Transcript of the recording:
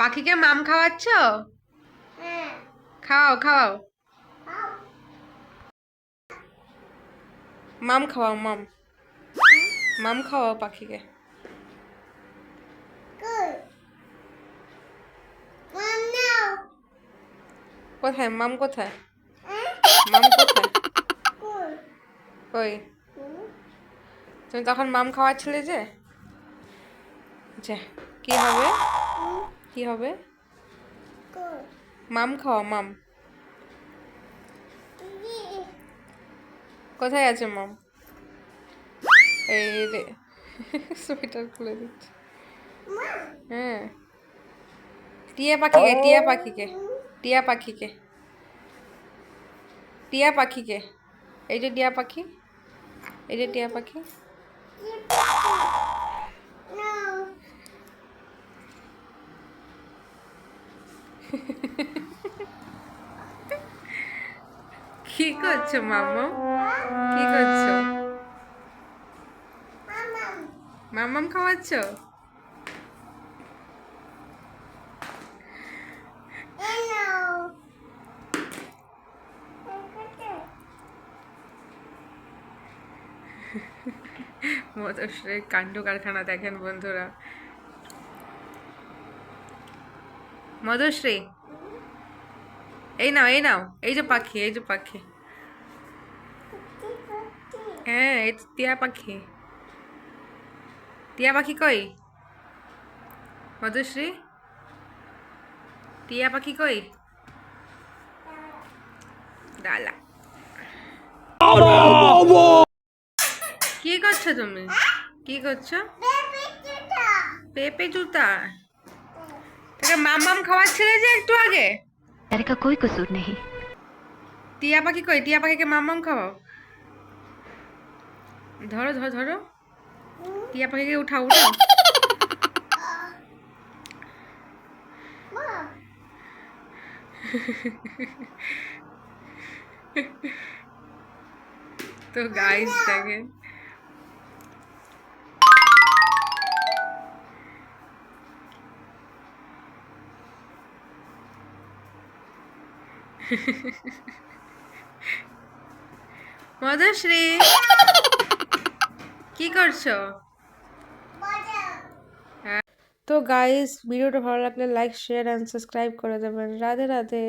পাখিকে মাম খাওয়াচ্ছ? খাওয়াও খাওয়াও, মাম খাওয়াও, মাম মাম খাওয়াও পাখিকে। কোথায় মাম, কোথায় মাম, কোথায়? কই? তুমি তখন মাম খাওয়াচ্ছিলে যে। কি হবে? কি হবে? মাম খাওয়া, মাম। কোথায় আছে মাম? এই রে, সোয়েটার খুলে দিচ্ছে। হ্যাঁ, টিয়া পাখিকে, টিয়া পাখিকে, টিয়া পাখিকে, টিয়া পাখিকে। এই যে টিয়া পাখি, এই যে টিয়া পাখি। কি করছো মামা? কি করছো? মামাম খাওয়াচ্ছ? মধুশ্রীর কাণ্ড কারখানা দেখেন বন্ধুরা। মধুশ্রী, এই নাও, এই নাও, এই যে পাখি, এই যে পাখি। হ্যাঁ, এই তো টিয়া পাখি। টিয়া পাখি কই? মধুশ্রী, টিয়া পাখি কই? ডালা। কি করছো তুমি? কি করছো? পেঁপে জুতা? তোকে মাম খাওয়াচ্ছিলে যে একটু আগে। तेरे का कोई कसूर नहीं। টিয়া পাখি কই? টিয়া পাখিকে মাম খাওয়াও। ধরো ধরো ধরো, টিয়া পাখিকে উঠাও উঠাও। তো গাইস দেখেন, মধুশ্রী কি করছো? তো গাইস, ভিডিওটা ভালো লাগলে লাইক, শেয়ার এন্ড সাবস্ক্রাইব করে দেবেন। রাধে রাধে।